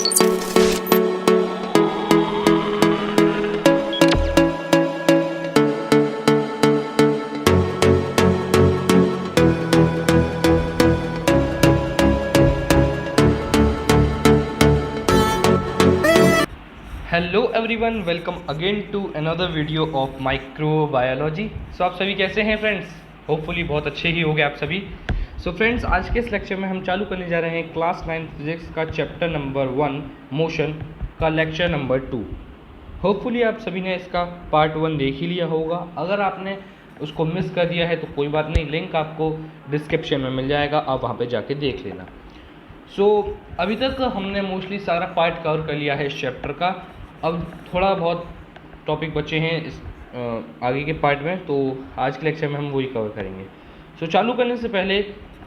Hello everyone, welcome again to another video of microbiology. So आप सभी कैसे हैं फ्रेंड्स? होपफुली बहुत अच्छे ही होंगे आप सभी। सो फ्रेंड्स, आज के इस लेक्चर में हम चालू करने जा रहे हैं क्लास 9 फिजिक्स का चैप्टर नंबर 1 मोशन का लेक्चर नंबर 2। होपफुली आप सभी ने इसका पार्ट 1 देख ही लिया होगा। अगर आपने उसको मिस कर दिया है तो कोई बात नहीं, लिंक आपको डिस्क्रिप्शन में मिल जाएगा, आप वहाँ पे जाके देख लेना। अभी तक हमने मोस्टली सारा पार्ट कवर कर लिया है इस चैप्टर का। अब थोड़ा बहुत टॉपिक बचे हैं इस आगे के पार्ट में, तो आज के लेक्चर में हम वही कवर करेंगे। चालू करने से पहले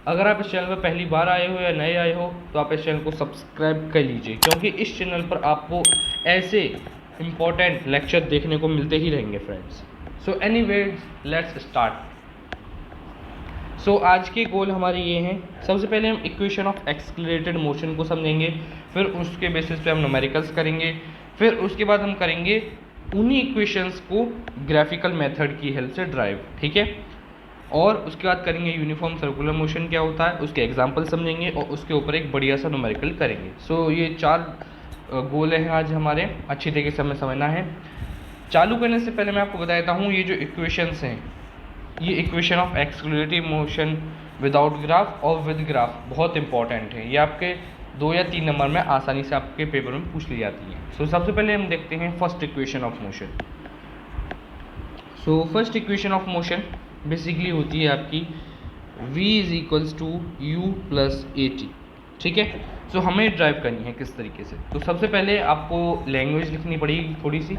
अगर आप इस चैनल पर पहली बार आए हो या नए आए हो तो आप इस चैनल को सब्सक्राइब कर लीजिए, क्योंकि इस चैनल पर आपको ऐसे इम्पोर्टेंट लेक्चर देखने को मिलते ही रहेंगे फ्रेंड्स। Anyways, let's start. आज के गोल हमारे ये हैं। सबसे पहले हम इक्वेशन ऑफ एक्सेलरेटेड मोशन को समझेंगे, फिर उसके बेसिस पे हम न्यूमेरिकल्स करेंगे, फिर उसके बाद हम करेंगे उन्हीं इक्वेशंस को ग्राफिकल मेथड की हेल्प से ड्राइव, ठीक है। और उसके बाद करेंगे यूनिफॉर्म सर्कुलर मोशन क्या होता है, उसके एग्जाम्पल समझेंगे और उसके ऊपर एक बढ़िया सा न्यूमेरिकल करेंगे। ये 4 गोल हैं आज हमारे, अच्छी तरीके से हमें समझना है। चालू करने से पहले मैं आपको बताता हूँ, ये जो इक्वेशंस हैं, ये equation of accelerative motion without graph और विद ग्राफ बहुत इंपॉर्टेंट है। ये आपके 2 या 3 नंबर में आसानी से आपके पेपर में पूछ ली जाती है। सबसे पहले हम देखते हैं first equation of motion. First equation of motion basically होती है आपकी v is equals to u plus a t, ठीक है। हमें ड्राइव करनी है किस तरीके से। सबसे पहले आपको लैंग्वेज लिखनी पड़ेगी थोड़ी सी।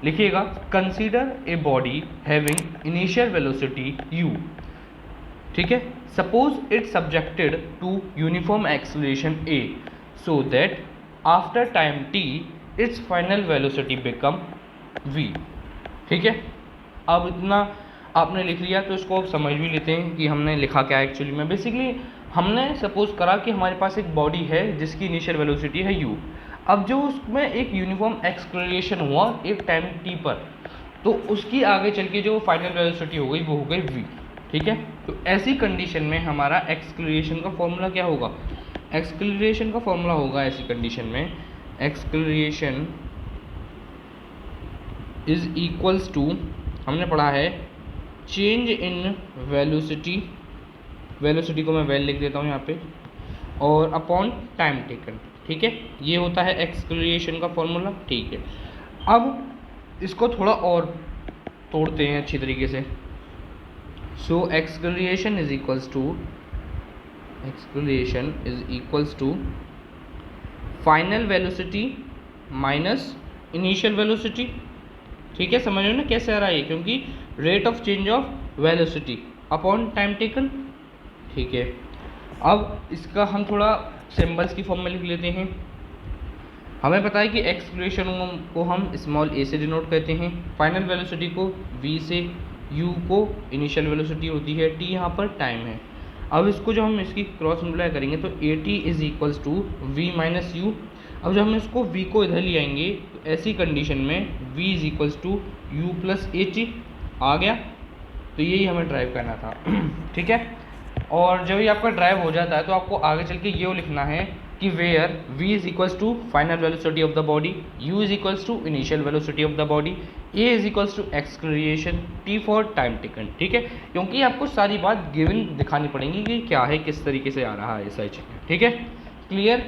लिखिएगा, consider a body having initial velocity u, ठीक है। Suppose it subjected to uniform acceleration a so that after time t its final velocity become v, ठीक है। अब इतना आपने लिख लिया तो इसको अब समझ भी लेते हैं कि हमने लिखा क्या है एक्चुअली में। बेसिकली हमने सपोज करा कि हमारे पास एक बॉडी है जिसकी इनिशियल वेलोसिटी है u। अब जो उसमें एक यूनिफॉर्म एक्सेलरेशन हुआ एक टाइम t पर, तो उसकी आगे चल के जो फाइनल वेलोसिटी हो गई वो हो गई v, ठीक है। तो ऐसी कंडीशन में हमारा एक्सेलरेशन का फॉर्मूला क्या होगा? एक्सेलरेशन का फॉर्मूला होगा ऐसी कंडीशन में, एक्सेलरेशन इज इक्वल्स टू, हमने पढ़ा है, चेंज इन वेलोसिटी, वेलोसिटी को मैं वेल लिख देता हूँ यहाँ पे, और अपॉन टाइम टेकन, ठीक है। ये होता है एक्सेलरेशन का फॉर्मूला, ठीक है। अब इसको थोड़ा और तोड़ते हैं अच्छी तरीके से। Acceleration is equals to final velocity minus initial velocity, ठीक है। समझ रहे हो ना कैसे आ रहा है? क्योंकि rate of change of velocity upon time taken, ठीक है। अब इसका हम थोड़ा सिंबल्स की फॉर्म में लिख लेते हैं। हमें पता है कि एक्सेलरेशन को हम स्मॉल a से डिनोट करते हैं, फाइनल वेलोसिटी को v से, u को इनिशियल वेलोसिटी होती है, t यहाँ पर टाइम है। अब इसको जब हम इसकी क्रॉस मल्टीप्लाई करेंगे तो at is equals to v minus u. अब जब हम इसको v को इधर ले आएंगे तो ऐसी कंडीशन में v is equals to u plus a t आ गया। तो यही हमें ड्राइव करना था, ठीक है। और जब ये आपका ड्राइव हो जाता है तो आपको आगे चल के ये लिखना है कि where v is equals to final velocity of the body, u is equals to initial velocity of the body, a is equals to acceleration, t for time taken, ठीक है। क्योंकि आपको सारी बात गिवन दिखानी पड़ेगी कि क्या है, किस तरीके से आ रहा है सारी चीज़ें, ठीक है। क्लियर?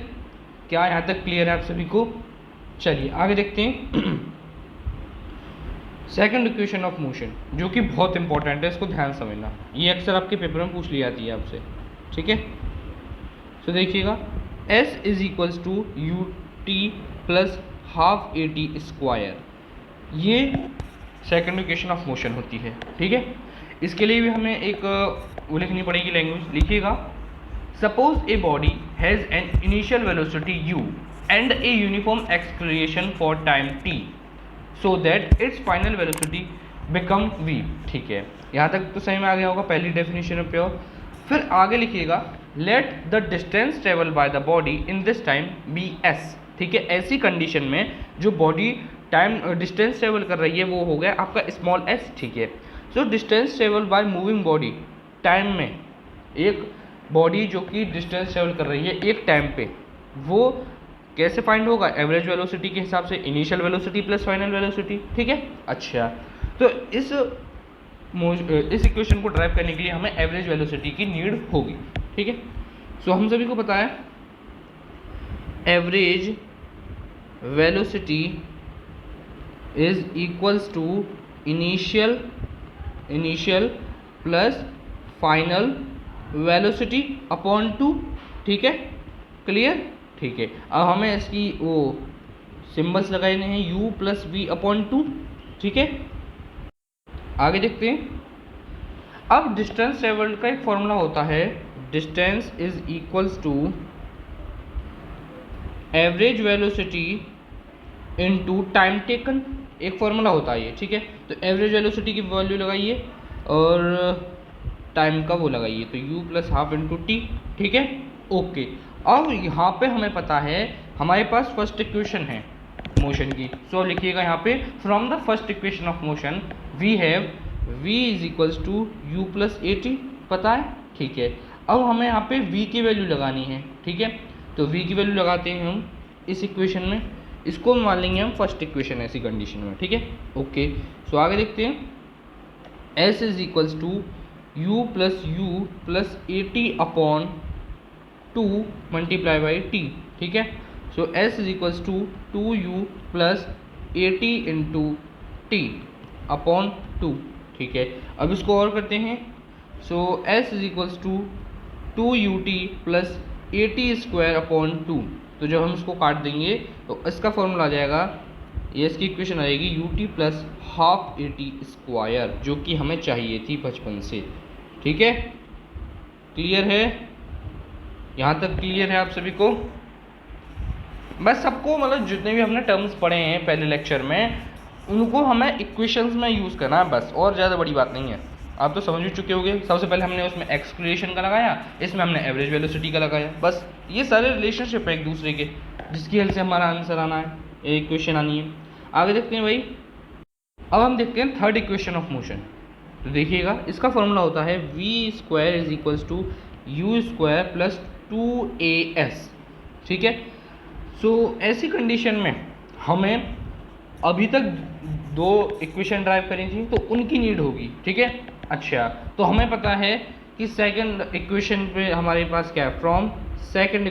क्या यहाँ तक क्लियर है आप सभी को? चलिए आगे देखते हैं। सेकंड इक्वेशन ऑफ मोशन, जो कि बहुत इंपॉर्टेंट है, इसको ध्यान समझना। ये अक्सर आपके पेपर में पूछ ली जाती है आपसे, ठीक है। देखिएगा, s is equals to u t plus half a t square, ये सेकंड इक्वेशन ऑफ मोशन होती है, ठीक है। इसके लिए भी हमें एक वो लिखनी पड़ेगी लैंग्वेज। लिखिएगा, suppose a body has an initial velocity u and a uniform acceleration for time t so that it's final velocity become v, ठीक है। यहाँ तक तो सही में आ गया होगा, पहली डेफिनेशन ऑफ प्योर। फिर आगे लिखिएगा, let the distance travel by the body in this time be s, ठीक है। ऐसी कंडीशन में जो बॉडी टाइम डिस्टेंस ट्रेवल कर रही है वो हो गया आपका स्मॉल एस, ठीक है। So distance travel by moving body time में, एक बॉडी जो कि डिस्टेंस ट्रेवल कर रही है एक टाइम पे, वो कैसे फाइंड होगा? एवरेज वेलोसिटी के हिसाब से, initial velocity plus final velocity, ठीक है। अच्छा, तो इस इक्वेशन को ड्राइव करने के लिए हमें एवरेज वेलोसिटी की नीड होगी, ठीक है। सो हम सभी को पता है average velocity is equals to initial plus final velocity upon 2, ठीक है। क्लियर, ठीक है। अब हमें इसकी वो सिंबल्स लगाने हैं u प्लस वी अपॉन 2, ठीक है। आगे देखते हैं। अब डिस्टेंस ट्रेवल्ड का एक फॉर्मूला होता है, distance is equals to average velocity into time taken, एक फॉर्मूला होता है ये, ठीक है। तो एवरेज वेलोसिटी की वैल्यू लगाइए और टाइम का वो लगाइए, तो u plus half into T, ठीक है। ओके, अब यहाँ पे हमें पता है हमारे पास फर्स्ट इक्वेशन है मोशन की। सो लिखिएगा यहाँ पे from the first equation of motion we have v is equals to u plus a t, पता है, ठीक है। अब हमें यहाँ पे v की वैल्यू लगानी है, ठीक है। तो v की वैल्यू लगाते हैं हम इस इक्वेशन में, इसको मान लेंगे हम फर्स्ट इक्वेशन ऐसी कंडीशन में, ठीक है। ओके, सो आगे देखते हैं। s is equals to u plus a t upon 2 multiply by t, ठीक है। So s is equals to 2u plus a t into t upon 2, ठीक है। अब इसको और करते हैं। So s is equals to 2ut plus a t square upon 2, तो जब हम इसको काट देंगे तो इसका फॉर्मूला आ जाएगा, ये इसकी इक्वेशन आएगी ut plus half a t square, जो कि हमें चाहिए थी बचपन से, ठीक है। क्लियर है? यहाँ तक क्लियर है आप सभी को? बस सबको मतलब जितने भी हमने टर्म्स पढ़े हैं पहले लेक्चर में उनको हमें इक्वेशंस में यूज़ करना है बस, और ज़्यादा बड़ी बात नहीं है। आप तो समझ ही चुके होंगे। सबसे पहले हमने उसमें एक्सक्लेरेशन का लगाया, इसमें हमने एवरेज वेलोसिटी का लगाया, बस ये सारे रिलेशनशिप है एक दूसरे के, जिसकी हेल्प से हमारा आंसर आना है, ये इक्वेशन आनी है। आगे देखते हैं भाई। अब हम देखते हैं थर्ड इक्वेशन ऑफ मोशन। तो देखिएगा इसका फॉर्मूला होता है v square is equals to u square plus 2as, ठीक है। सो ऐसी कंडीशन में हमें अभी तक दो इक्वेशन ड्राइव करी थी तो उनकी नीड होगी, ठीक है। अच्छा, तो हमें पता है कि सेकंड इक्वेशन पे हमारे पास क्या है, from second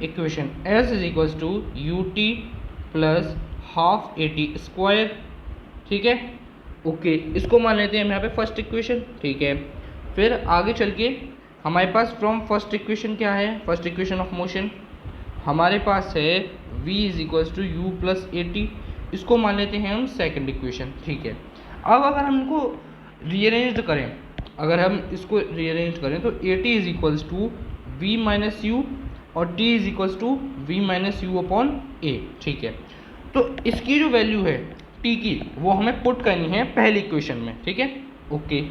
equation s is equals to u t plus half a t square, ठीक है। ओके, इसको मान लेते हैं हम यहाँ पे फर्स्ट इक्वेशन, ठीक है। फिर आगे चल के हमारे पास फ्रॉम फर्स्ट इक्वेशन क्या है, फर्स्ट इक्वेशन ऑफ मोशन हमारे पास है v is equals to u plus a t, इसको मान लेते हैं हम सेकंड इक्वेशन, ठीक है। अब अगर हम इनको रीअरेंज करें, अगर हम इसको रीअरेंज करें तो a t is equals to v minus u और t is equals to v minus u upon a, ठीक है। तो इसकी जो वैल्यू है टी की वो हमें पुट करनी है पहली इक्वेशन में, ठीक है। ओके,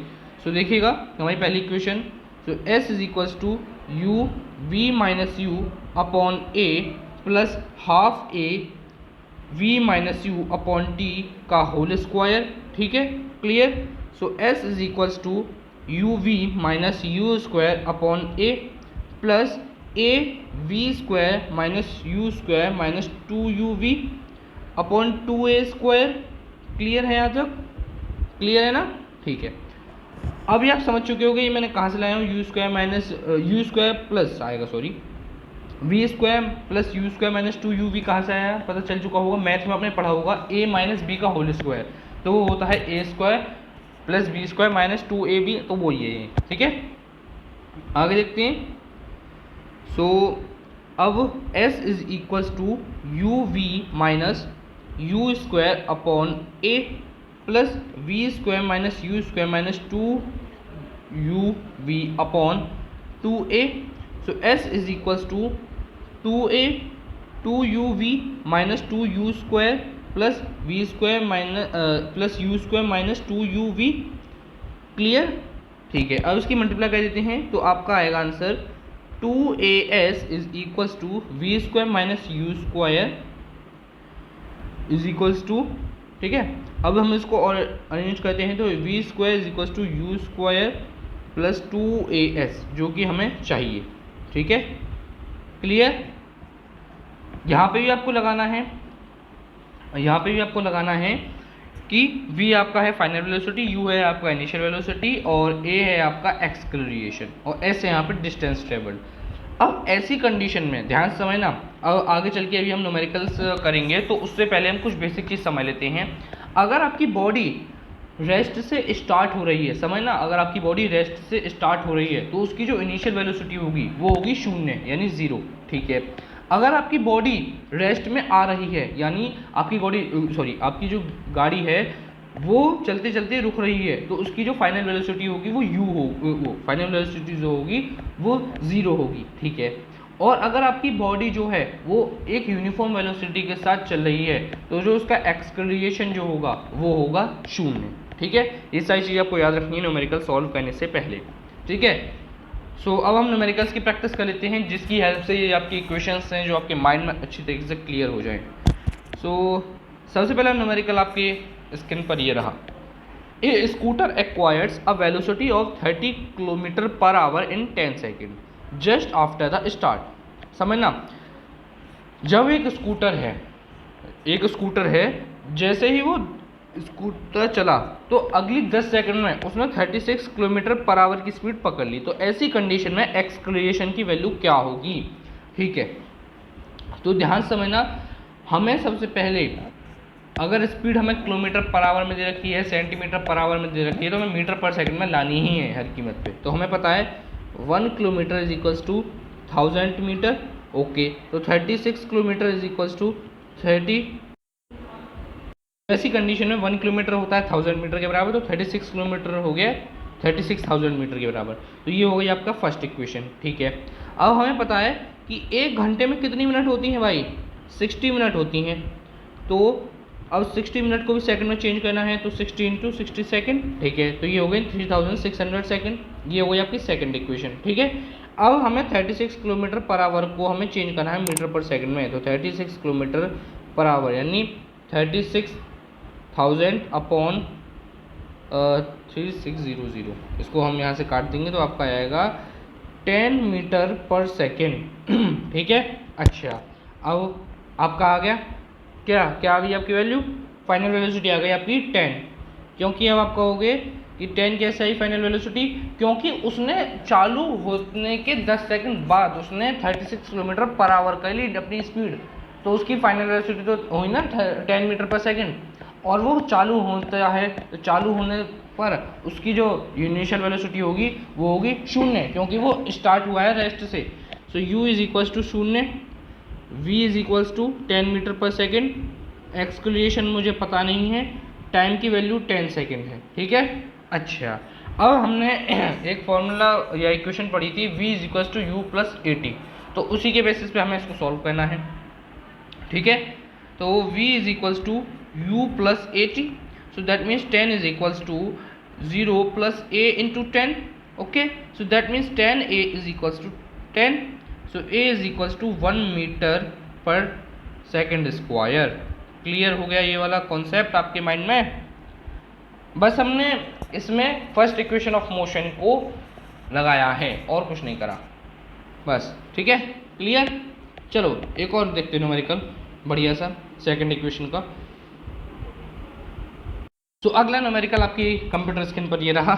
सो देखिएगा हमारी पहली equation, so s is equals to u v minus u upon a plus half a v minus u upon t का होल स्क्वायर, ठीक है। Clear? So s is equals to u v minus u square upon a plus a v square minus u square minus 2uv upon 2a square. Clear है? यहाँ तक clear है ना? ठीक है। अभी आप समझ चुके होंगे ये मैंने कहाँ से लाया हूँ, u square minus u square plus आएगा, sorry v square plus u square minus 2uv कहाँ से आया पता चल चुका होगा, मैथ में आपने पढ़ा होगा a माइनस बी का होल स्क्वायर, तो वो होता है a square plus b square minus 2ab, तो वो ये है, ठीक है। आगे देखते हैं। सो अब s is equals to u v minus u square upon a plus v square minus u square minus 2uv upon 2a। So s is equals to 2a 2uv minus 2u square plus v square minus plus u square minus 2uv। Clear? ठीक है। अब इसकी multiply कर देते हैं तो आपका आएगा answer 2as is equals to v square minus u square is equals to, ठीक है। अब हम इसको और अरेंज करते हैं तो v square is equals to u square plus 2as जो कि हमें चाहिए, ठीक है। क्लियर। यहाँ पे भी आपको लगाना है, यहाँ पे भी आपको लगाना है कि v आपका है फाइनल वेलोसिटी, u है आपका इनिशियल वेलोसिटी और a है आपका एक्सक्लरेशन और s है यहाँ पे डिस्टेंस ट्रेवल्ड। अब ऐसी कंडीशन में ध्यान से समझना, अब आगे चल के अभी हम न्यूमेरिकल्स करेंगे तो उससे पहले हम कुछ बेसिक चीज़ समझ लेते हैं। अगर आपकी बॉडी रेस्ट से स्टार्ट हो रही है, समझना, अगर आपकी बॉडी रेस्ट से स्टार्ट हो रही है तो उसकी जो इनिशियल वेलोसिटी होगी वो होगी 0 यानी 0, ठीक है। अगर आपकी बॉडी रेस्ट में आ रही है यानी आपकी आपकी जो गाड़ी है वो चलते चलते रुक रही है तो उसकी जो फाइनल वेलोसिटी होगी वो u हो, वो फाइनल वेलोसिटी जो होगी वो 0 होगी, ठीक है। और अगर आपकी बॉडी जो है वो एक यूनिफॉर्म वेलोसिटी के साथ चल रही है तो जो उसका एक्सक्लरेशन जो होगा वो होगा 0, ठीक है। ये सारी चीज़ आपको याद रखनी है न्यूमेरिकल सॉल्व करने से पहले, ठीक है। सो अब हम न्यूमेरिकल्स की प्रैक्टिस कर लेते हैं जिसकी हेल्प से ये आपकी इक्वेशंस हैं जो आपके माइंड में अच्छी तरीके से क्लियर हो जाएं। सबसे पहला न्यूमेरिकल आपके स्क्रीन पर ये रहा। A scooter acquires a velocity of 30 kilometre per hour in 10 second just after the start. समझना, जब एक स्कूटर है जैसे ही वो स्कूटर चला तो अगली 10 सेकंड में उसने 36 किलोमीटर पर आवर की स्पीड पकड़ ली, तो ऐसी कंडीशन में एक्सक्लरेशन की वैल्यू क्या होगी, ठीक है। तो ध्यान समझना, हमें सबसे पहले अगर स्पीड हमें किलोमीटर पर आवर में दे रखी है, सेंटीमीटर पर आवर में दे रखी है तो हमें मीटर पर सेकंड में लानी ही है हर कीमत पे। तो हमें पता है 1 kilometre is equals to 1000 metre, okay. तो 36 किलोमीटर इज इक्वल्स टू 30, ऐसी कंडीशन में 1 किलोमीटर होता है 1000 मीटर के बराबर, तो 36 किलोमीटर हो गया 36,000 मीटर के बराबर। तो ये हो गई आपका फर्स्ट इक्वेशन, ठीक है। अब हमें पता है कि 1 घंटे में कितनी मिनट होती हैं भाई, 60 मिनट होती हैं। तो अब 60 मिनट को भी सेकंड में चेंज करना है तो 60 इंटू 60 सेकेंड, ठीक है। तो ये हो गई 3600 सेकेंड, ये हो गई आपकी सेकंड इक्वेशन, ठीक है। अब हमें 36 किलोमीटर पर आवर को हमें चेंज करना है मीटर पर सेकंड में, तो 36 किलोमीटर पर आवर यानी 36,000 अपॉन 3600, इसको हम यहाँ से काट देंगे तो आपका आएगा 10 मीटर पर सेकेंड, ठीक है। अच्छा, अब आपका आ गया क्या आ गई आपकी वैल्यू, फाइनल वेलोसिटी आ गई आपकी 10, क्योंकि अब आप कहोगे कि 10 कैसे आई फाइनल वेलोसिटी, क्योंकि उसने चालू होने के 10 सेकंड बाद उसने 36 किलोमीटर पर आवर कर ली अपनी स्पीड, तो उसकी फाइनल वेलोसिटी तो हुई ना 10 मीटर पर सेकंड, और वो चालू होता है तो चालू होने पर उसकी जो इनिशियल वेलोसिटी होगी वो होगी 0, क्योंकि वो स्टार्ट हुआ है रेस्ट से। So u is equals to 0, v is equals to 10 metre per second, acceleration मुझे पता नहीं है, टाइम की वैल्यू 10 सेकेंड है, ठीक है। अच्छा, अब हमने एक फॉर्मूला या इक्वेशन पढ़ी थी v is equals to u plus AT, तो उसी के बेसिस पे हमें इसको सॉल्व करना है, ठीक है। तो v is equals to u plus AT, so that means 10 is equals to 0 plus a into 10, okay. So that means 10a is equals to 10, so a is equals to 1 metre per second square. Clear हो गया ये वाला concept आपके mind में। बस हमने इसमें first equation of motion को लगाया है और कुछ नहीं करा, बस, ठीक है। क्लियर। चलो एक और देखते हैं न्यूमेरिकल बढ़िया सा सेकेंड इक्वेशन का। तो अगला न्यूमेरिकल आपकी कंप्यूटर स्क्रीन पर ये रहा।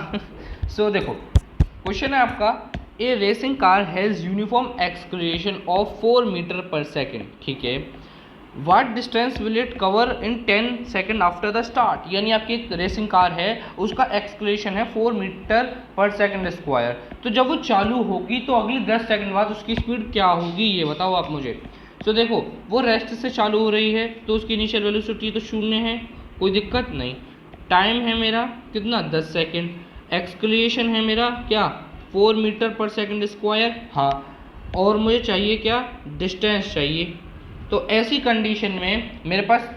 सो देखो, क्वेश्चन है आपका, a racing car has uniform acceleration of 4 metre per second, ठीक है। What distance will it cover in 10 second after the start, यानी आपकी एक रेसिंग कार है उसका एक्सक्लरेशन है 4 मीटर पर सेकेंड स्क्वायर, तो जब वो चालू होगी तो अगली 10 सेकेंड बाद उसकी स्पीड क्या होगी ये बताओ आप मुझे। तो देखो, वो रेस्ट से चालू हो रही है तो उसकी इनिशियल वेलोसिटी तो 0 है, कोई दिक्कत नहीं। टाइम है मेरा कितना 10 सेकेंड, एक्सक्लरेशन है मेरा क्या 4 मीटर पर सेकेंड स्क्वायर, हाँ, और मुझे चाहिए क्या, डिस्टेंस चाहिए। तो ऐसी कंडीशन में मेरे पास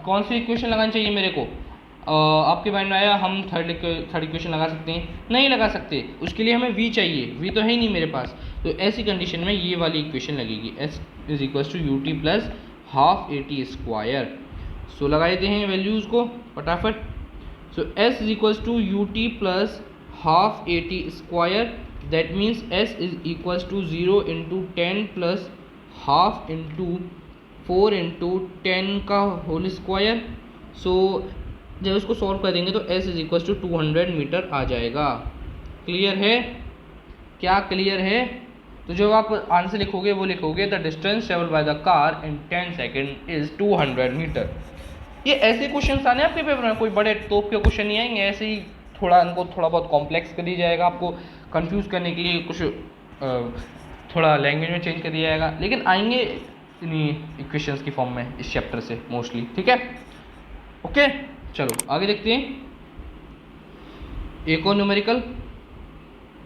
कौन सी इक्वेशन लगानी चाहिए मेरे को, आपके माइंड में आया हम थर्ड इक्वेशन लगा सकते हैं? नहीं लगा सकते, उसके लिए हमें v चाहिए, v तो है ही नहीं मेरे पास। तो ऐसी कंडीशन में ये वाली इक्वेशन लगेगी, s is equals to u t plus half a t square. So लगा देते हैं वैल्यूज़ को फटाफट। So s is equals to u t plus half a t square, that means s is equals to 0 into 10 plus half into 4 into 10 का whole square. सो जब इसको solve कर देंगे तो s is equal to 200 metre आ जाएगा। Clear है? क्या क्लियर है? तो जब आप आंसर लिखोगे वो लिखोगे the distance travel by the car in 10 second is 200 metre. ये ऐसे क्वेश्चन आने आपके पेपर में, कोई बड़े तोप के क्वेश्चन नहीं आएंगे, ऐसे ही थोड़ा इनको थोड़ा बहुत कॉम्प्लेक्स कर दिया जाएगा, आपको कंफ्यूज करने के लिए कुछ थोड़ा लैंग्वेज में चेंज कर दिया जाएगा, लेकिन आएंगे इन्हीं इक्वेशंस की फॉर्म में इस चैप्टर से मोस्टली। ठीक है, ओके चलो आगे देखते हैं। एक और न्यूमेरिकल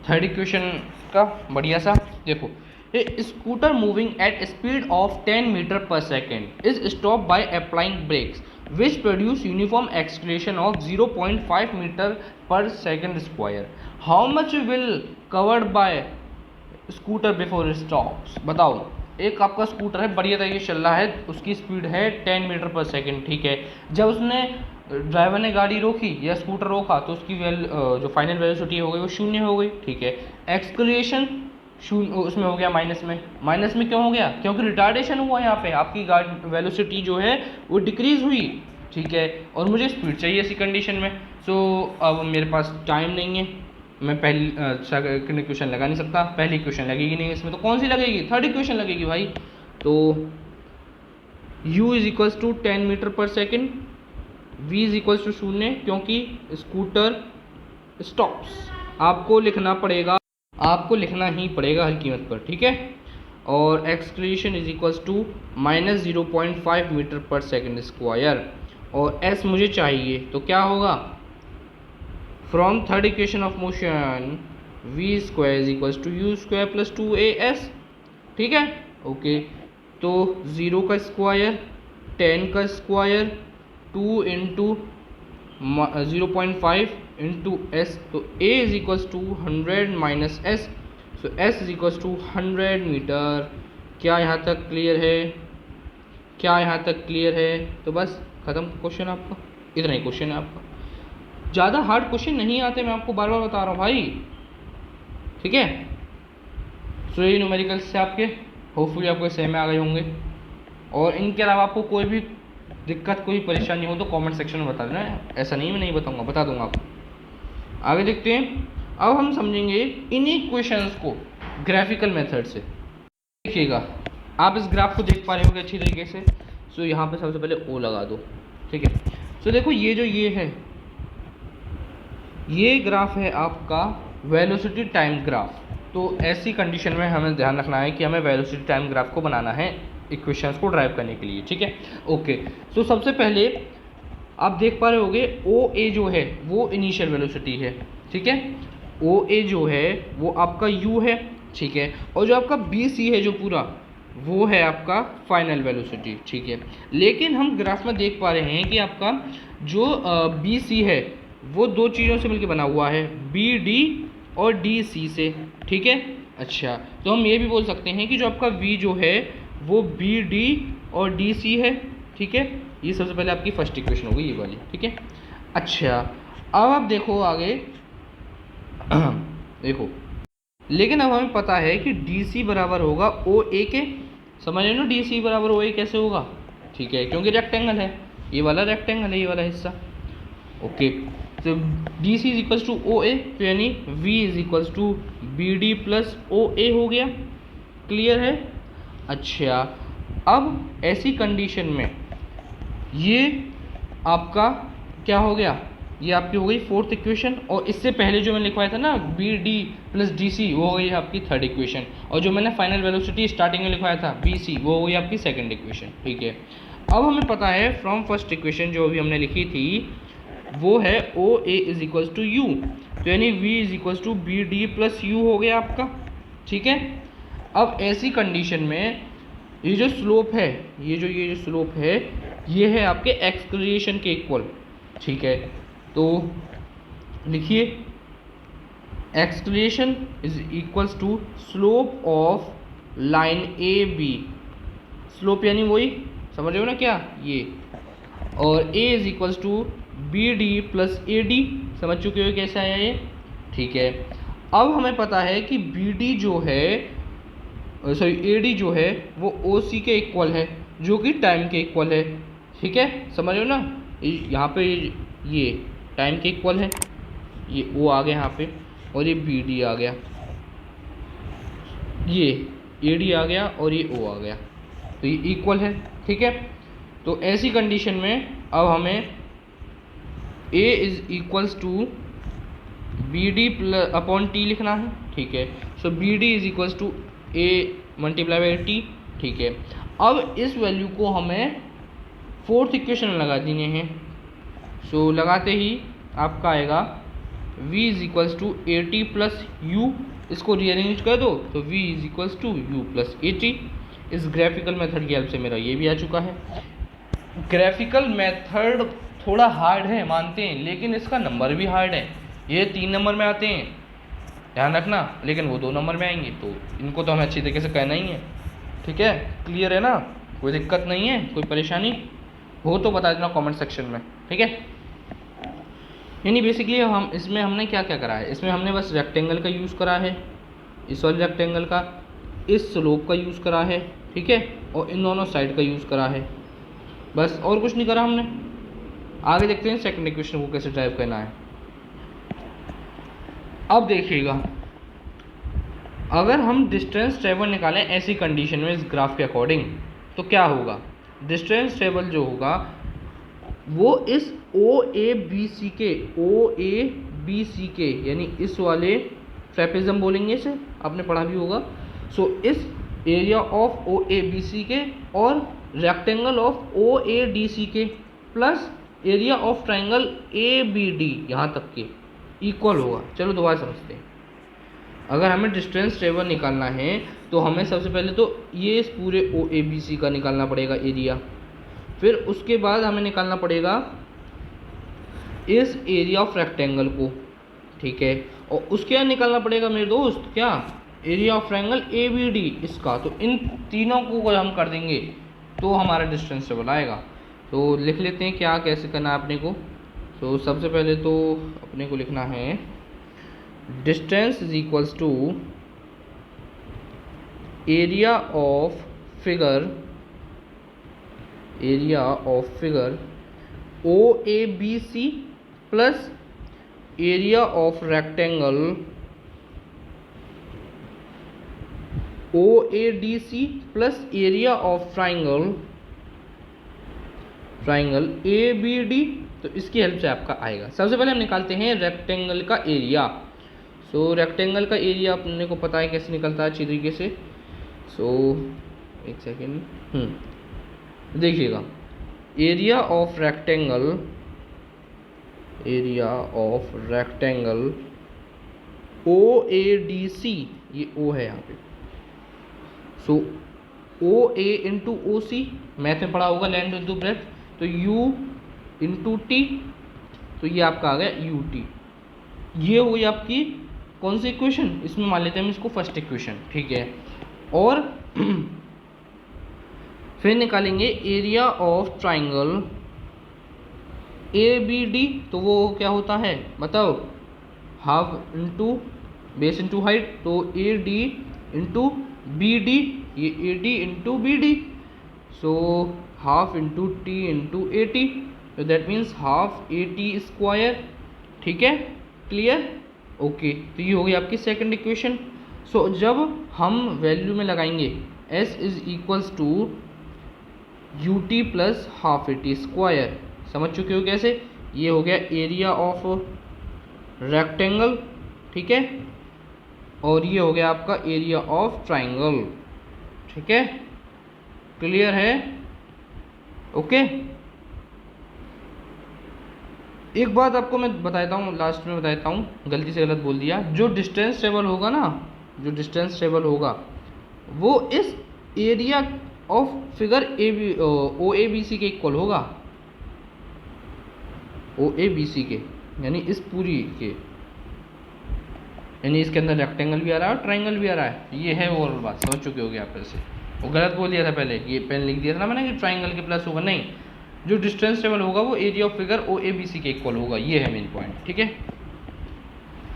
थर्ड इक्वेशन का बढ़िया सा देखो, a scooter moving at speed of 10 metre per second is stop by applying brakes which produce uniform acceleration of 0.5 metre per second square. How much will covered by scooter before stops. बताओ, एक आपका scooter है, बढ़िया तरीके से चल रहा है, उसकी स्पीड है 10 मीटर पर सेकेंड, ठीक है। जब उसने ड्राइवर ने गाड़ी रोकी या स्कूटर रोका तो उसकी जो फाइनल वेलोसिटी हो गई वो 0 हो गई, ठीक है। एक्सक्लेरेशन उसमें हो गया माइनस में क्यों हो गया? क्योंकि रिटार्डेशन हुआ यहाँ पे, आपकी गाड़ी वेलोसिटी जो है वो डिक्रीज हुई, ठीक है, और मुझे स्पीड चाहिए इसी कंडीशन में। सो अब मेरे पास टाइम नहीं है, मैं पहली सेकंड इक्वेशन लगा नहीं सकता, पहली इक्वेशन लगेगी नहीं इसमें, तो कौन सी लगेगी? थर्ड इक्वेशन लगेगी भाई। तो u is equals to 10 metre per second, v is equals to 0 क्योंकि स्कूटर स्टॉप्स। आपको लिखना पड़ेगा, आपको लिखना ही पड़ेगा हर कीमत पर, ठीक है। और acceleration is equals to minus 0.5 metre per second square, और s मुझे चाहिए, तो क्या होगा? From third equation of motion v square is equals to u square plus 2as, ठीक है, ओके। तो 0 का स्क्वायर, 10 का स्क्वायर, 2 इंटू 0.5 इंटू एस, तो a is equals to 100 minus s, सो s is equals to 100 metre. क्या यहाँ तक क्लियर है? क्या यहाँ तक क्लियर है? तो बस ख़त्म क्वेश्चन आपका, इतना ही क्वेश्चन है आपका, ज़्यादा हार्ड क्वेश्चन नहीं आते, मैं आपको बार बार बता रहा हूँ भाई, ठीक है। सो ये न्यूमेरिकल्स से आपके होपफुली आपको समझ में आ गए होंगे, और इनके अलावा आपको कोई भी दिक्कत, कोई परेशानी हो तो कमेंट सेक्शन में बता देना, ऐसा नहीं मैं नहीं बताऊंगा, बता दूंगा आपको। आगे देखते हैं, अब हम समझेंगे इन्हीं क्वेश्चंस को ग्राफिकल मेथड से। देखिएगा, आप इस ग्राफ को देख पा रहे होंगे अच्छी तरीके से। सो यहाँ पे सबसे पहले ओ लगा दो, ठीक है। सो देखो ये जो ये है, ये ग्राफ है आपका वेलोसिटी टाइम ग्राफ। तो ऐसी कंडीशन में हमें ध्यान रखना है कि हमें वेलोसिटी टाइम ग्राफ को बनाना है इक्वेशंस को ड्राइव करने के लिए, ठीक है, ओके। सो सबसे पहले आप देख पा रहे होगे ओ ए जो है वो इनिशियल वेलोसिटी है, ठीक है, ओ ए जो है वो आपका यू है, ठीक है, और जो आपका बी सी है जो पूरा वो है आपका फाइनल वेलोसिटी, ठीक है। लेकिन हम ग्राफ में देख पा रहे हैं कि आपका जो बी सी है वो दो चीज़ों से मिलकर बना हुआ है, बी डी और डी सी से, ठीक है। अच्छा, तो हम ये भी बोल सकते हैं कि जो आपका वी जो है वो बी डी और डी सी है, ठीक है। ये सबसे पहले आपकी फर्स्ट इक्वेशन होगी ये वाली, ठीक है। अच्छा, अब आप देखो आगे देखो, लेकिन अब हमें पता है कि डी सी बराबर होगा ओ ए के, समझ रहे हो ना, डी सी बराबर ओ ए कैसे होगा, ठीक है, क्योंकि रेक्टेंगल है, ये वाला रेक्टेंगल है, ये वाला हिस्सा, ओके। तो D C is equals to O A, तो यानी v is equals to B D plus O A हो गया, क्लियर है। अच्छा, अब ऐसी कंडीशन में ये आपका क्या हो गया, ये आपकी हो गई फोर्थ इक्वेशन, और इससे पहले जो मैंने लिखवाया था ना b D plus d c, वो हो गई आपकी थर्ड इक्वेशन, और जो मैंने फाइनल वेलोसिटी स्टार्टिंग में लिखवाया था बी सी, वो हो गई आपकी सेकंड इक्वेशन, ठीक है। अब हमें पता है फ्रॉम फर्स्ट इक्वेशन जो अभी हमने लिखी थी वो है o a is equals to u, तो यानी v is equals to B D plus u हो गया आपका, ठीक है। अब ऐसी कंडीशन में ये जो स्लोप है, ये जो स्लोप है ये है आपके एक्सक्लेरेशन के इक्वल, ठीक है। तो लिखिए acceleration is equals to slope of line A B, slope यानी वही समझ रहे हो ना क्या ये, और a is equals to B D plus A D, समझ चुके हो कैसे आया ये, ठीक है। अब हमें पता है कि बी डी जो है सॉरी ए डी जो है वो ओ सी के इक्वल है, जो कि टाइम के इक्वल है, ठीक है, समझ रहे हो ना। यहाँ पे ये टाइम के इक्वल है, ये ओ आ गया यहाँ पे, और ये बी डी आ गया, ये ए डी आ गया, और ये ओ आ गया, तो ये इक्वल है, ठीक है। तो ऐसी कंडीशन में अब हमें a is equals to B D plus upon t लिखना है, ठीक है। So B D is equals to a multiply by t, ठीक है। अब इस वैल्यू को हमें फोर्थ इक्वेशन में लगा देने हैं। सो लगाते ही आपका आएगा v is equals to a t plus u, इसको रीअरेंज कर दो तो v is equals to u plus a t. इस ग्राफिकल मेथड की हेल्प से मेरा ये भी आ चुका है। ग्राफिकल मेथड थोड़ा हार्ड है मानते हैं, लेकिन इसका नंबर भी हार्ड है। ये 3 नंबर में आते हैं, ध्यान रखना, लेकिन वो 2 नंबर में आएंगे, तो इनको तो हमें अच्छी तरीके से कहना ही है, ठीक है। क्लियर है ना, कोई दिक्कत नहीं है, कोई परेशानी हो तो बता देना कमेंट सेक्शन में, ठीक है। यानी बेसिकली हम इसमें हमने क्या क्या करा है, इसमें हमने बस रेक्टेंगल का यूज़ करा है, इस वाले रेक्टेंगल का, इस स्लोप का यूज़ करा है, ठीक है, और इन दोनों साइड का यूज़ करा है, बस और कुछ नहीं करा हमने। आगे देखते हैं सेकंड इक्वेशन को कैसे ड्राइव करना है। अब देखिएगा, अगर हम डिस्टेंस ट्रेवल निकालें ऐसी कंडीशन में इस ग्राफ के अकॉर्डिंग, तो क्या होगा, डिस्टेंस ट्रेवल जो होगा वो इस ओ ए बी सी के यानी इस वाले ट्रेपेजम बोलेंगे इसे, आपने पढ़ा भी होगा। सो इस area of O A B C के और rectangle of O A D C के plus area of triangle A B D यहाँ तक के इक्वल होगा। चलो दोबारा समझते हैं। अगर हमें डिस्टेंस ट्रेवल निकालना है तो हमें सबसे पहले तो ये इस पूरे ओ ए बी सी का निकालना पड़ेगा एरिया, फिर उसके बाद हमें निकालना पड़ेगा इस एरिया ऑफ रेक्टेंगल को, ठीक है, और उसके बाद निकालना पड़ेगा मेरे दोस्त क्या, area of triangle a B d इसका। तो इन तीनों को अगर हम कर देंगे तो हमारा डिस्टेंस ट्रेवल आएगा। तो लिख लेते हैं क्या कैसे करना है अपने को। तो सबसे पहले तो अपने को लिखना है distance is equals to area of figure o A B c plus area of rectangle o A D c plus area of triangle A B D. तो इसकी हेल्प से आपका आएगा। सबसे पहले हम निकालते हैं रेक्टेंगल का एरिया। सो रेक्टेंगल का एरिया अपने को पता है कैसे निकलता है अच्छी तरीके से। सो एक सेकेंड, देखिएगा area of rectangle o A D c, ये ओ है यहाँ पे। सो ओ ए इंटू ओ सी, मैथ में पढ़ा होगा लेंथ इंटू ब्रेथ, तो यू इंटू टी, तो ये आपका आ गया यू टी। ये हुई आपकी कौन सी इक्वेशन, इसमें मान लेते हैं हम इसको फर्स्ट इक्वेशन, ठीक है। और फिर निकालेंगे area of triangle A B D, तो वो क्या होता है बताओ, half into base into height, तो A D into B D, ये A D into B D, so half into t into a t, तो that means half a t square, ठीक है, क्लियर, ओके। तो ये हो गई आपकी सेकंड इक्वेशन। सो जब हम वैल्यू में लगाएंगे s is equals to u t plus half a t square, समझ चुके हो कैसे। ये हो गया एरिया ऑफ रेक्टेंगल, ठीक है, और ये हो गया आपका एरिया ऑफ ट्राइंगल, ठीक है, क्लियर है, ओके। एक बात आपको मैं बताता हूँ, लास्ट में बताता हूँ, गलती से गलत बोल दिया। जो डिस्टेंस ट्रेवल होगा ना, जो डिस्टेंस ट्रेवल होगा वो इस area of figure a b o A B C के इक्वल होगा, ओ ए बी सी के, यानी इस पूरी के, यानी इसके अंदर रेक्टेंगल भी आ रहा है और ट्राइंगल भी आ रहा है। ये है ओवरऑल बात, समझ चुके होगे आप ऐसे। वो गलत बोल दिया था पहले, ये पेन लिख दिया था ना मैंने कि ट्राइंगल के प्लस होगा, नहीं, जो डिस्टेंस ट्रेवल होगा वो area of figure o A B C के इक्वल होगा। ये है मेन पॉइंट, ठीक है।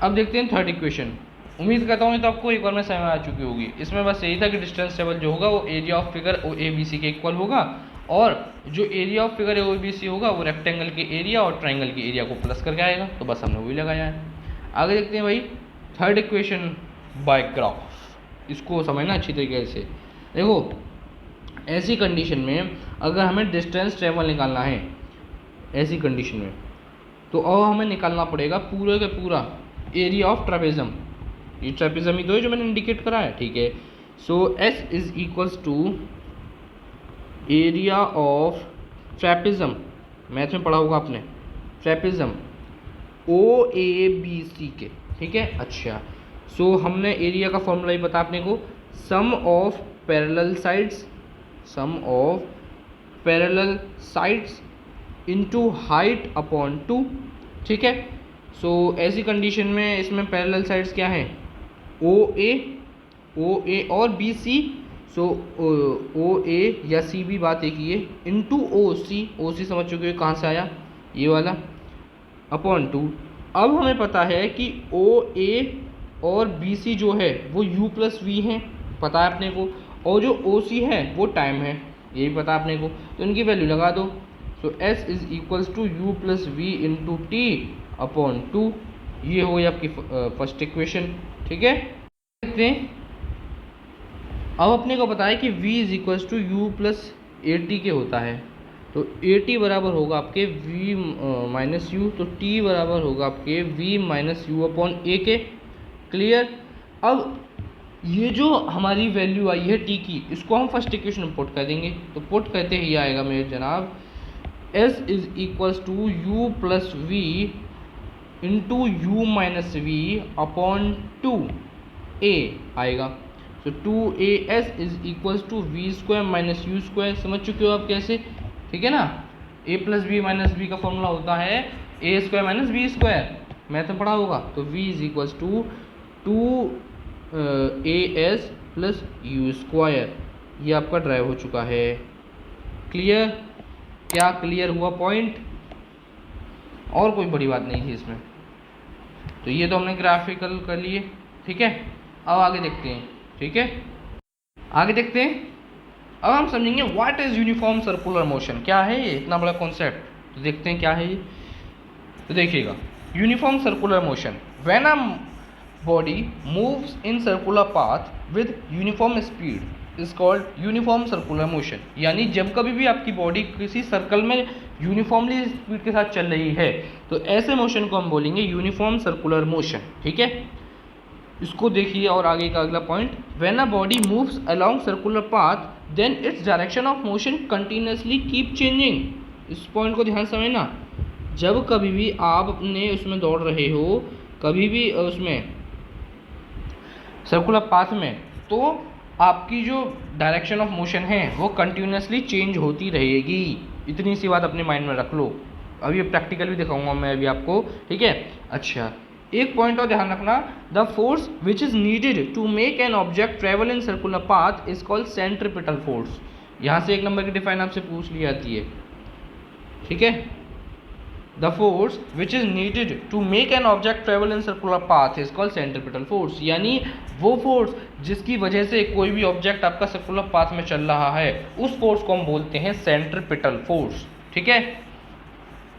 अब देखते हैं थर्ड इक्वेशन। उम्मीद करता हूँ तो आपको एक बार में समझ आ चुकी होगी। इसमें बस यही था कि डिस्टेंस ट्रेवल जो होगा वो area of figure o A B C के इक्वल होगा, और जो area of figure o b c होगा वो रेक्टेंगल के एरिया और ट्राइंगल के एरिया को प्लस करके आएगा। तो बस हमने वही लगाया है। आगे देखते हैं भाई थर्ड इक्वेशन बाय ग्राफ। इसको समझना अच्छी तरीके से। देखो ऐसी कंडीशन में अगर हमें डिस्टेंस ट्रेवल निकालना है, ऐसी कंडीशन में, तो अब हमें निकालना पड़ेगा पूरे का पूरा एरिया ऑफ ट्रेपेजम। ये ट्रेपेजम ही तो है जो मैंने इंडिकेट करा है, ठीक है। So s is equals to area of trapezium, math में पढ़ा होगा आपने, trapezium O A B C के, ठीक है। अच्छा, सो हमने एरिया का फॉर्मूला ही पता आपने को, sum of parallel sides, sum of parallel sides into height upon 2, ठीक है। सो ऐसी कंडीशन में इसमें पैरेलल साइड्स क्या हैं, ओ ए और बी सी। सो ओ ए या सी भी बात एक ही है, इंटू ओ सी समझ चुके हो कहाँ से आया, ये वाला, अपॉन 2। अब हमें पता है कि ओ ए और बी सी जो है वो u प्लस वी है, पता है अपने को, और जो ओ सी है वो टाइम है, ये भी पता है अपने को, तो इनकी वैल्यू लगा दो। So s is equals to u plus v into t upon 2। ये हो गई आपकी फर्स्ट इक्वेशन, ठीक है। देखते हैं अब अपने को पता है कि v is equals to u plus a t के होता है, तो ए टी बराबर होगा आपके v माइनस यू, तो t बराबर होगा आपके v माइनस यू अपॉन ए के। क्लियर। अब ये जो हमारी वैल्यू आई है t की, इसको हम फर्स्ट इक्वेशन में पुट कर देंगे। तो पुट करते ही आएगा मेरे जनाब s is equals to u plus v into u minus v upon 2a आएगा। तो 2as is equals to v square minus u square. समझ चुके हो आप कैसे, ठीक है ना। a plus b minus b का फॉर्मूला होता है a square minus b square, math में पढ़ा होगा। तो v is equals to 2as plus u square, ये आपका ड्राइव हो चुका है। क्लियर। क्या क्लियर हुआ पॉइंट, और कोई बड़ी बात नहीं थी इसमें। तो ये तो हमने ग्राफिकल कर लिए, ठीक है। अब आगे देखते हैं, ठीक है, आगे देखते हैं। अब हम समझेंगे what is uniform circular motion, क्या है ये इतना बड़ा कॉन्सेप्ट। तो देखते हैं क्या है ये। तो देखिएगा, uniform circular motion, when a body moves in circular path with uniform speed is called uniform circular motion. यानी जब कभी भी आपकी बॉडी किसी सर्कल में यूनिफॉर्मली स्पीड के साथ चल रही है, तो ऐसे मोशन को हम बोलेंगे यूनिफॉर्म सर्कुलर मोशन, ठीक है। इसको देखिए, और आगे का अगला point, when a body moves along circular path then its direction of motion continuously keep changing. इस पॉइंट को ध्यान से समझना। जब कभी भी आप अपने उसमें दौड़ रहे हो, कभी भी उसमें सर्कुलर पाथ में, तो आपकी जो डायरेक्शन ऑफ मोशन है वो कंटिन्यूसली चेंज होती रहेगी। इतनी सी बात अपने माइंड में रख लो। अभी प्रैक्टिकल भी दिखाऊंगा मैं अभी आपको, ठीक है। अच्छा, एक पॉइंट और ध्यान रखना, the force which is needed to make an object travel in circular path is called centripetal force. यहाँ से एक नंबर की डिफाइन आपसे पूछ ली जाती है, ठीक है। The force which is needed to make an object travel in circular path is called centripetal force. यानी वो फोर्स जिसकी वजह से कोई भी ऑब्जेक्ट आपका सर्कुलर पाथ में चल रहा है, उस फोर्स को हम बोलते हैं सेंट्रीपिटल फोर्स, ठीक है।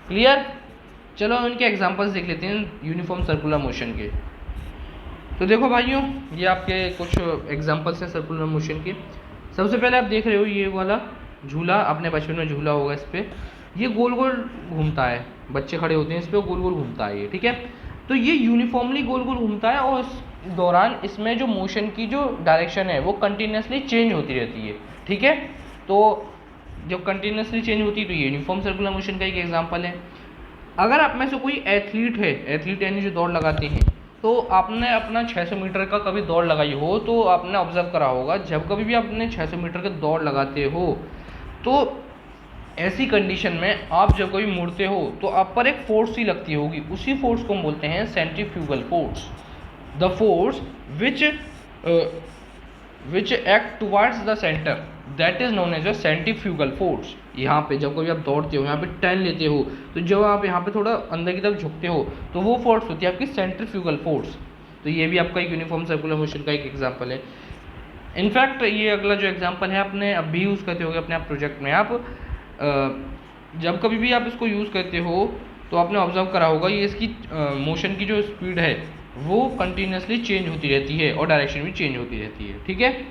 क्लियर। चलो इनके एग्जांपल्स देख लेते हैं यूनिफॉर्म सर्कुलर मोशन के। तो देखो भाइयों, ये आपके कुछ एग्जांपल्स हैं सर्कुलर मोशन के। सबसे पहले आप देख रहे हो ये वाला झूला, आपने बचपन में झूला होगा इस पर, ये गोल गोल घूमता है, बच्चे खड़े होते हैं इस पर, गोल गोल घूमता है ये, ठीक है। तो ये यूनिफॉर्मली गोल गोल घूमता है, और इस दौरान इसमें जो मोशन की जो डायरेक्शन है वो कंटिन्यूसली चेंज होती रहती है, ठीक है। तो जब कंटिन्यूसली चेंज होती है तो ये यूनिफॉर्म सर्कुलर मोशन का एक एग्जाम्पल है। अगर आप में से कोई एथलीट है, एथलीट यानी जो दौड़ लगाते हैं, तो आपने अपना 600 मीटर का कभी दौड़ लगाई हो तो आपने ऑब्जर्व करा होगा, जब कभी भी आपने 600 मीटर का दौड़ लगाते हो तो ऐसी कंडीशन में आप जब कभी मुड़ते हो तो आप पर एक फोर्स ही लगती होगी, उसी फोर्स को हम बोलते हैं centrifugal force. The force which act towards the centre that is known as a centrifugal force. यहाँ पे जब कभी आप दौड़ते हो, यहाँ पे टर्न लेते हो, तो जब आप यहाँ पे थोड़ा अंदर की तरफ झुकते हो तो वो फोर्स होती है आपकी सेंट्रीफ्यूगल फोर्स। तो ये भी आपका एक यूनिफॉर्म सर्कुलर मोशन का एक एग्जाम्पल है। इनफैक्ट ये अगला जो एग्जाम्पल है आपने अभी यूज़ करते होगे अपने आप प्रोजेक्ट में। आप जब कभी भी आप इसको यूज़ करते हो तो आपने ऑब्जर्व करा होगा ये इसकी मोशन की जो स्पीड है वो कंटिन्यूसली चेंज होती रहती है और डायरेक्शन भी चेंज होती रहती है, ठीक है।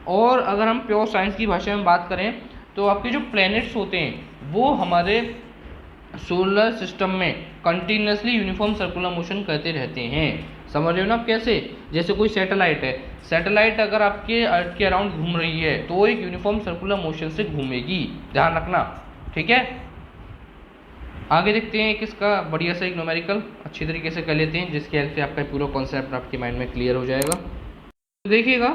और अगर हम प्योर साइंस की भाषा में बात करें तो आपके जो प्लैनेट्स होते हैं वो हमारे सोलर सिस्टम में कंटिन्यूसली यूनिफॉर्म सर्कुलर मोशन करते रहते हैं। समझ रहे हो ना आप कैसे? जैसे कोई सैटेलाइट है, सैटेलाइट अगर आपके अर्थ के अराउंड घूम रही है तो वो एक यूनिफॉर्म सर्कुलर मोशन से घूमेगी, ध्यान रखना, ठीक है। आगे देखते हैं किसका बढ़िया सा एक न्यूमेरिकल अच्छी तरीके से कर लेते हैं, जिसकी हेल्प से आपका पूरा कॉन्सेप्ट आपके माइंड में क्लियर हो जाएगा। तो देखिएगा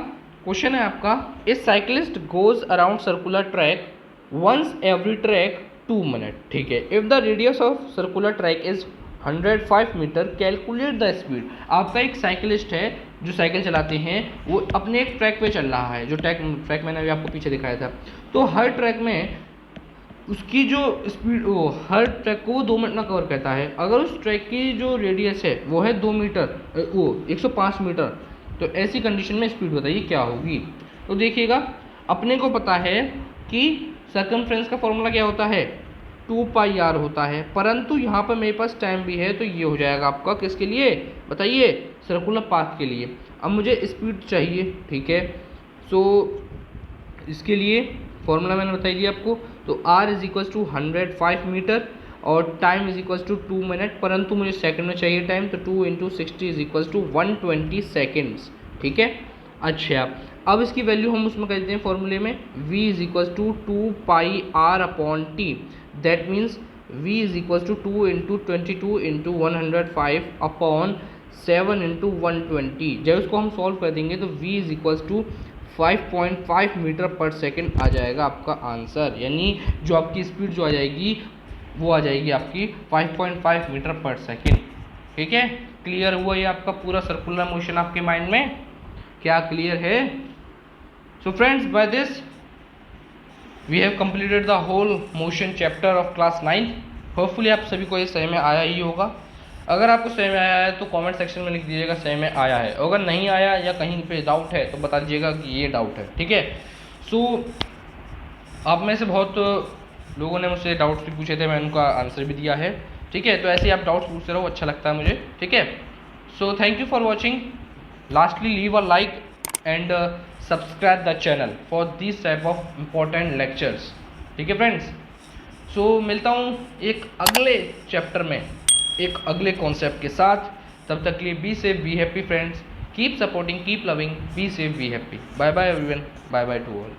क्वेश्चन है आपका, a cyclist goes around circular track once every track 2 minute, ठीक है। If the radius of circular track is 105 metre, calculate the speed. आपका एक साइकिलिस्ट है जो साइकिल चलाते हैं, वो अपने एक ट्रैक पे चल रहा है, जो ट्रैक मैंने अभी आपको पीछे दिखाया था। तो हर ट्रैक में उसकी जो स्पीड, वो हर ट्रैक को 2 मिनट में कवर करता है। अगर उस ट्रैक की जो रेडियस है वो है 2 मीटर, वो 105 मीटर, तो ऐसी कंडीशन में स्पीड बताइए क्या होगी। तो देखिएगा अपने को पता है कि सर्कमफ्रेंस का फॉर्मूला क्या होता है, 2πr होता है, परंतु यहाँ पर मेरे पास टाइम भी है तो ये हो जाएगा आपका किसके लिए बताइए, सर्कुलर पाथ के लिए। अब मुझे स्पीड चाहिए, ठीक है। सो इसके लिए फॉर्मूला मैंने बता दिया आपको। तो r is equals to 105 metre और time is equals to 2 minute, परंतु मुझे सेकंड में चाहिए टाइम, तो 2 × 60 इज इक्वल्स टू 120 सेकेंड्स, ठीक है। अच्छा, अब इसकी वैल्यू हम उसमें कर देते हैं फॉर्मूले में, v is equals to 2πr/t, that means v is equals to 2 × 22 × 105 upon 7 × 120। जब उसको हम सॉल्व कर देंगे तो v is equals to 5.5 metre per second आ जाएगा आपका आंसर। यानी जो आपकी स्पीड जो आ जाएगी वो आ जाएगी आपकी 5.5 मीटर पर सेकेंड, ठीक है। क्लियर हुआ ये आपका पूरा सर्कुलर मोशन आपके माइंड में, क्या क्लियर है? So friends, by this we have completed the whole motion chapter of class 9। Hopefully आप सभी को ये सही में आया ही होगा। अगर आपको सही में आया है तो कमेंट सेक्शन में लिख दीजिएगा सही में आया है, अगर नहीं आया या कहीं पे डाउट है तो बता दीजिएगा कि ये डाउट है, ठीक है। सो आप में से बहुत लोगों ने मुझसे डाउट्स भी पूछे थे, मैंने उनका आंसर भी दिया है, ठीक है। तो ऐसे ही आप डाउट्स पूछते रहो, अच्छा लगता है मुझे, ठीक है। So thank you for watching. Lastly leave a like and subscribe the channel for this type of important lectures, ठीक है फ्रेंड्स। सो मिलता हूँ एक अगले चैप्टर में एक अगले कॉन्सेप्ट के साथ। तब तक के लिए be safe, be happy friends, keep supporting, keep loving, be safe, be happy. Bye bye everyone, bye bye to all.